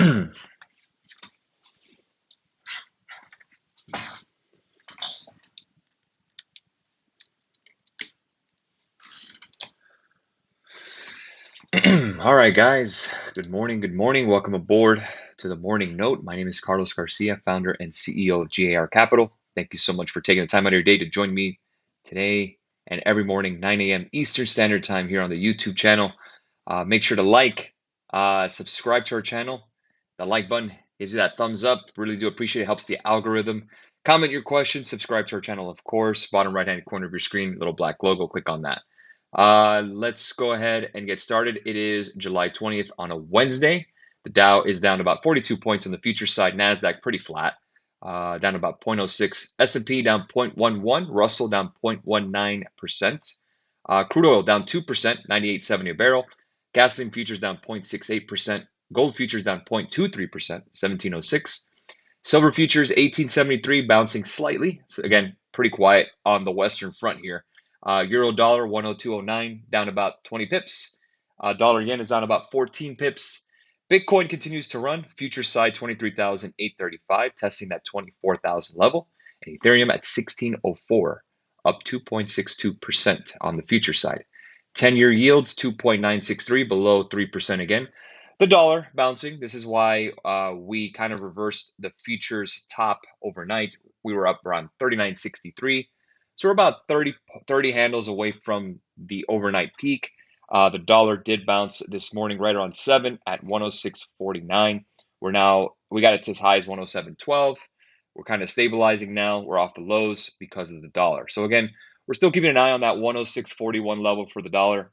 All right, guys. Good morning. Good morning. Welcome aboard to the Morning Note. My name is Carlos Garcia, founder and CEO of G.A.R Capital. Thank you so much for taking the time out of your day to join me today and every morning, 9 a.m. Eastern Standard Time here on the YouTube channel. Make sure to like, subscribe to our channel. The like button gives you that thumbs up. Really do appreciate it. Helps the algorithm. Comment your questions. Subscribe to our channel, of course. Bottom right-hand corner of your screen, little black logo. Click on that. Let's go ahead and get started. It is July 20th on a Wednesday. The Dow is down about 42 points on the future side. NASDAQ pretty flat, down about 0.06. S&P down 0.11. Russell down 0.19%. Crude oil down 2%, 98.70 a barrel. Gasoline futures down 0.68%. Gold futures down 0.23%, 1706. Silver futures 1873, bouncing slightly. So again, pretty quiet on the Western front here. Euro dollar 102.09, down about 20 pips. Dollar yen is down about 14 pips. Bitcoin continues to run. Future side 23,835, testing that 24,000 level. And Ethereum at 1604, up 2.62% on the future side. 10-year yields 2.963, below 3% again. The dollar bouncing. This is why we kind of reversed the futures top overnight. We were up around 39.63. So we're about 30 handles away from the overnight peak. The dollar did bounce this morning right around 7 at 106.49. We got it to as high as 107.12. We're kind of stabilizing now. We're off the lows because of the dollar. So again, we're still keeping an eye on that 106.41 level for the dollar.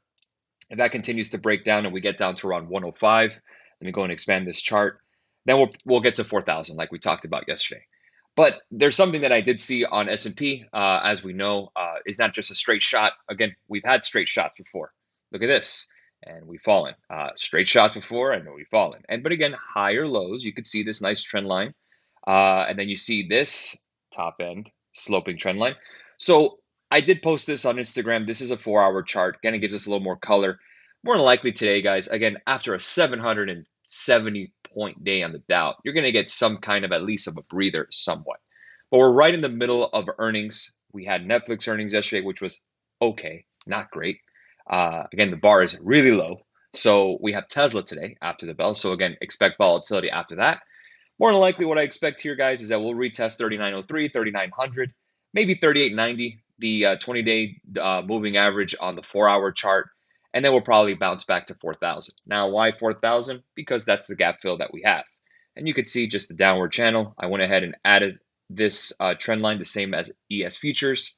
If that continues to break down and we get down to around 105, let me go and expand this chart. Then we'll get to 4,000 like we talked about yesterday. But there's something that I did see on S&P, as we know, is not just a straight shot. Again, we've had straight shots before. Look at this, and we've fallen. Straight shots before, and we've fallen. But again, higher lows. You could see this nice trend line, and then you see this top end sloping trend line. So I did post this on Instagram. This is a 4-hour chart. Again, it gives us a little more color. More than likely today, guys, again, after a 770 point day on the Dow, you're going to get some kind of at least of a breather somewhat. But we're right in the middle of earnings. We had Netflix earnings yesterday, which was okay, not great. Again, the bar is really low. So we have Tesla today after the bell. So again, expect volatility after that. More than likely, what I expect here, guys, is that we'll retest 3903, 3900, maybe 3890, the 20-day moving average on the 4-hour chart. And then we'll probably bounce back to 4,000. Now, why 4,000? Because that's the gap fill that we have. And you can see just the downward channel. I went ahead and added this trend line, the same as ES futures.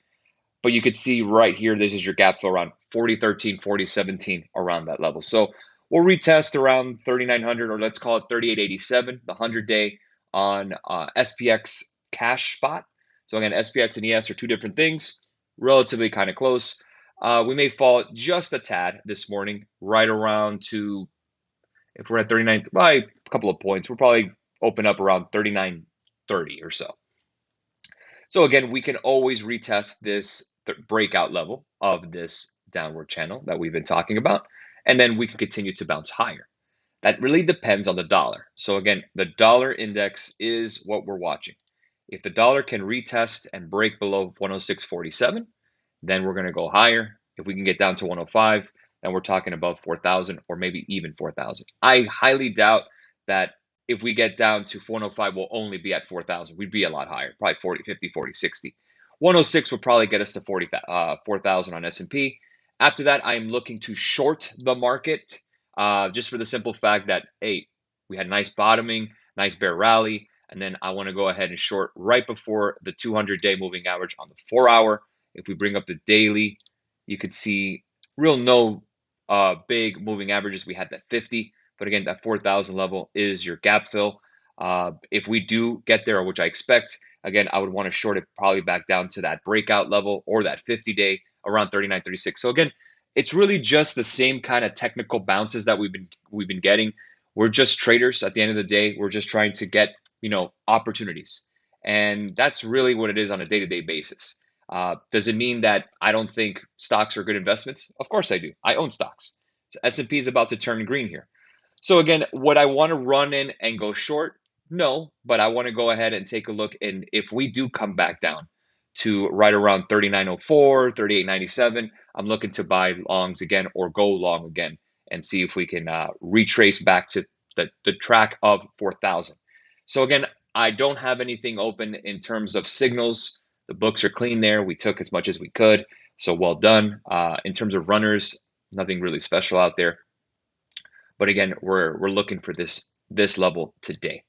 But you could see right here, this is your gap fill around 4013, 4017, around that level. So we'll retest around 3,900, or let's call it 3887, the 100-day on SPX cash spot. So again, SPX and ES are two different things, relatively kind of close. We may fall just a tad this morning, right around to, if we're at 39, by a couple of points, we'll probably open up around 3930 or so. So again, we can always retest this breakout level of this downward channel that we've been talking about, and then we can continue to bounce higher. That really depends on the dollar. So again, the dollar index is what we're watching. If the dollar can retest and break below 106.47, then we're going to go higher. If we can get down to 105, then we're talking above 4,000 or maybe even 4,000. I highly doubt that if we get down to 105, we'll only be at 4,000. We'd be a lot higher, probably 40, 50, 40, 60. 106 would probably get us to 4,000 on S&P. After that, I am looking to short the market, just for the simple fact that, hey, we had nice bottoming, nice bear rally, and then I want to go ahead and short right before the 200-day moving average on the 4-hour. If we bring up the daily, you could see no big moving averages. We had that 50, but again, that 4,000 level is your gap fill. If we do get there, which I expect, again, I would want to short it probably back down to that breakout level or that 50-day around 39.36. So again, it's really just the same kind of technical bounces that we've been getting. We're just traders at the end of the day. We're just trying to get, opportunities. And that's really what it is on a day-to-day basis. Does it mean that I don't think stocks are good investments? Of course I do. I own stocks. So S&P is about to turn green here. So again, would I want to run in and go short? No, but I want to go ahead and take a look. And if we do come back down to right around 39.04, 38.97, I'm looking to buy longs again or go long again and see if we can retrace back to the track of 4,000. So again, I don't have anything open in terms of signals. The books are clean there. We took as much as we could. So well done. In terms of runners, nothing really special out there. But again, we're looking for this level today.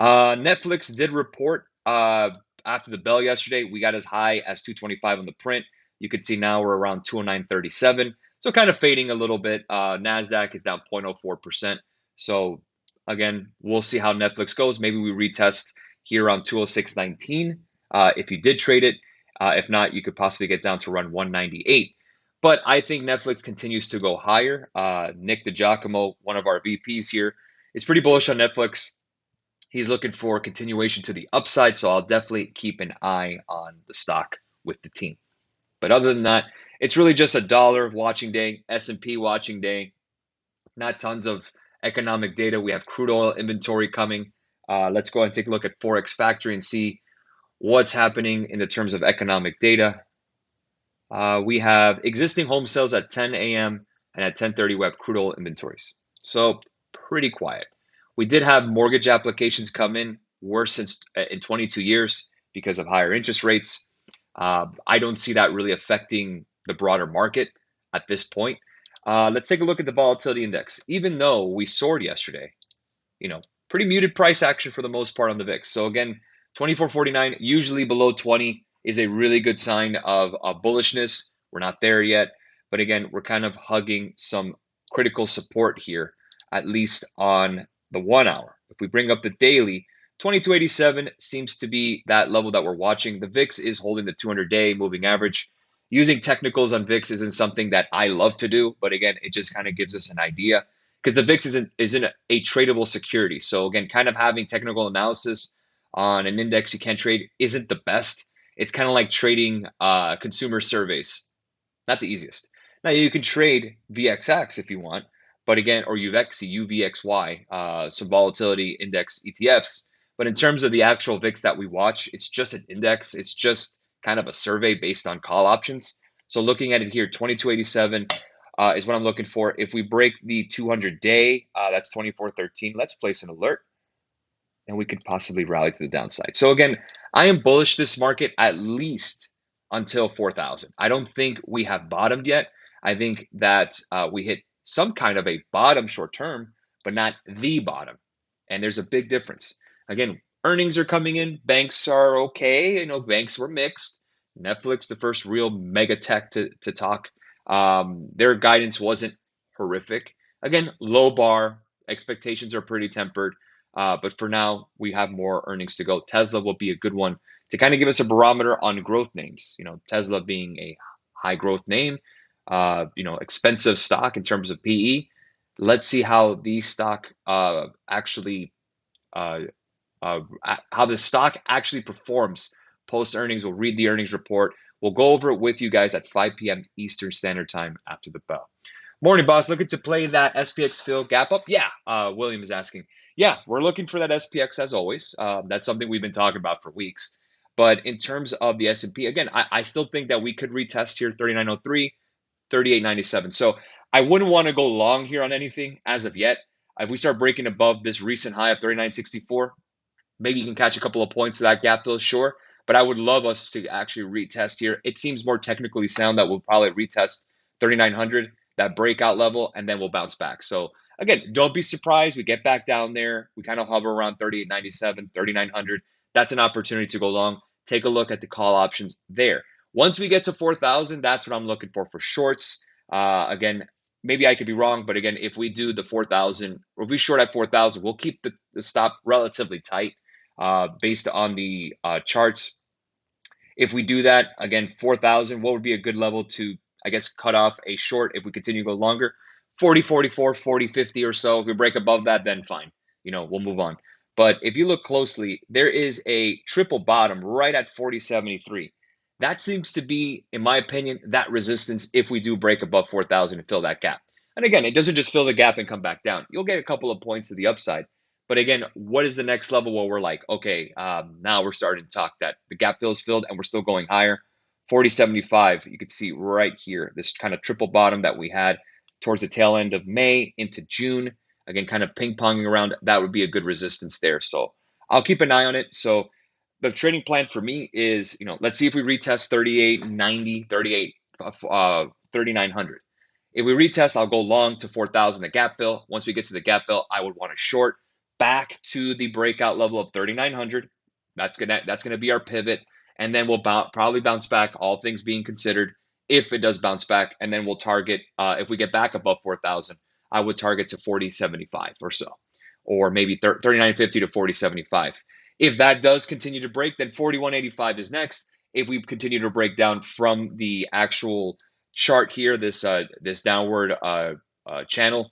Netflix did report after the bell yesterday. We got as high as 225 on the print. You can see now we're around 209.37. So kind of fading a little bit. Nasdaq is down 0.04%. So again, we'll see how Netflix goes. Maybe we retest here around 206.19 if you did trade it. If not, you could possibly get down to around 198. But I think Netflix continues to go higher. Nick DiGiacomo, one of our VPs here, is pretty bullish on Netflix. He's looking for continuation to the upside, so I'll definitely keep an eye on the stock with the team. But other than that, it's really just a dollar watching day, S&P watching day, not tons of economic data. We have crude oil inventory coming. Let's go ahead and take a look at Forex Factory and see what's happening in the terms of economic data. We have existing home sales at 10 a.m. and at 10:30 we have crude oil inventories. So pretty quiet. We did have mortgage applications come in worse since in 22 years because of higher interest rates. I don't see that really affecting the broader market at this point. Let's take a look at the volatility index. Even though we soared yesterday, pretty muted price action for the most part on the VIX. So again, 24.49, usually below 20 is a really good sign of bullishness. We're not there yet, but again, we're kind of hugging some critical support here, at least on the 1 hour. If we bring up the daily, 2287 seems to be that level that we're watching. The VIX is holding the 200-day moving average. Using technicals on VIX isn't something that I love to do, but again, it just kind of gives us an idea because the VIX isn't a tradable security. So again, kind of having technical analysis on an index you can't trade isn't the best. It's kind of like trading consumer surveys, not the easiest. Now you can trade VXX if you want, but again, or UVXY, some volatility index ETFs. But in terms of the actual VIX that we watch, it's just an index. It's just kind of a survey based on call options. So looking at it here, 2287 is what I'm looking for. If we break the 200-day, that's 2413. Let's place an alert and we could possibly rally to the downside. So again, I am bullish this market at least until 4,000. I don't think we have bottomed yet. I think that we hit some kind of a bottom short term, but not the bottom. And there's a big difference. Again, earnings are coming in. Banks are okay. Banks were mixed. Netflix, the first real mega tech to talk. Their guidance wasn't horrific. Again, low bar. Expectations are pretty tempered. But for now, we have more earnings to go. Tesla will be a good one to kind of give us a barometer on growth names. Tesla being a high growth name, expensive stock in terms of PE. Let's see how the stock actually, how the stock actually performs post earnings. We'll read the earnings report. We'll go over it with you guys at 5 p.m. Eastern Standard Time after the bell. Morning, boss. Looking to play that SPX fill gap up? Yeah, William is asking. Yeah, we're looking for that SPX as always. That's something we've been talking about for weeks. But in terms of the S&P, again, I still think that we could retest here 3903, 3897. So I wouldn't want to go long here on anything as of yet. If we start breaking above this recent high of 3964, maybe you can catch a couple of points of that gap fill, sure. But I would love us to actually retest here. It seems more technically sound that we'll probably retest 3,900, that breakout level, and then we'll bounce back. So again, don't be surprised. We get back down there. We kind of hover around 3897, 3,900. That's an opportunity to go long. Take a look at the call options there. Once we get to 4,000, that's what I'm looking for shorts. Again, maybe I could be wrong, but again, if we do the 4,000, or if we short at 4,000, we'll keep the stop relatively tight based on the charts. If we do that, again, 4,000, what would be a good level to, I guess, cut off a short if we continue to go longer? 40, 44, 40, 50 or so. If we break above that, then fine. We'll move on. But if you look closely, there is a triple bottom right at 40.73. That seems to be, in my opinion, that resistance if we do break above 4,000 and fill that gap. And again, it doesn't just fill the gap and come back down. You'll get a couple of points to the upside. But again, what is the next level where we're like, okay, now we're starting to talk that the gap fills filled and we're still going higher. 40.75, you can see right here, this kind of triple bottom that we had towards the tail end of May into June. Again, kind of ping ponging around. That would be a good resistance there. So I'll keep an eye on it. So the trading plan for me is, let's see if we retest 38.90, 3900. If we retest, I'll go long to 4,000, the gap fill. Once we get to the gap fill, I would want to short back to the breakout level of 3,900. That's gonna be our pivot, and then we'll probably bounce back, all things being considered, if it does bounce back, and then we'll target if we get back above 4,000, I would target to 40.75 or so, or maybe 39.50 to 40.75. If that does continue to break, then 41.85 is next. If we continue to break down from the actual chart here, this downward channel,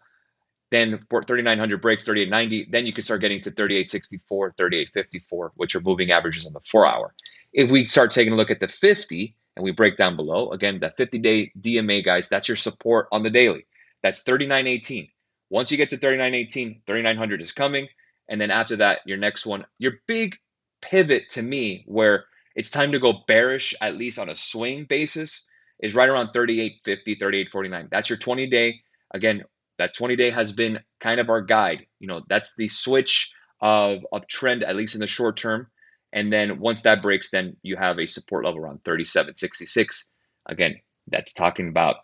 then 3,900 breaks 38.90, then you can start getting to 38.64, 38.54, which are moving averages on the 4 hour. If we start taking a look at the 50 and we break down below, again, that 50-day DMA, guys, that's your support on the daily. That's 39.18. Once you get to 39.18, 3,900 is coming. And then after that, your next one, your big pivot to me, where it's time to go bearish, at least on a swing basis, is right around 38.50, 38.49. That's your 20-day. Again, that 20-day has been kind of our guide. That's the switch of trend, at least in the short term. And then once that breaks, then you have a support level around 37.66. Again, that's talking about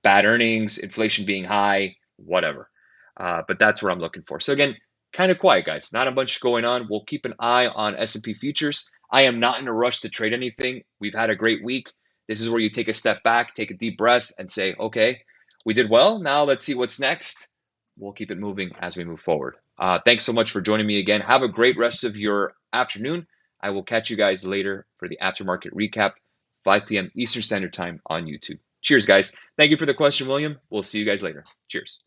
bad earnings, inflation being high, whatever. But that's what I'm looking for. So again, kind of quiet, guys. Not a bunch going on. We'll keep an eye on S&P futures. I am not in a rush to trade anything. We've had a great week. This is where you take a step back, take a deep breath, and say, okay, we did well. Now let's see what's next. We'll keep it moving as we move forward. Thanks so much for joining me again. Have a great rest of your afternoon. I will catch you guys later for the aftermarket recap, 5 p.m. Eastern Standard Time on YouTube. Cheers, guys. Thank you for the question, William. We'll see you guys later. Cheers.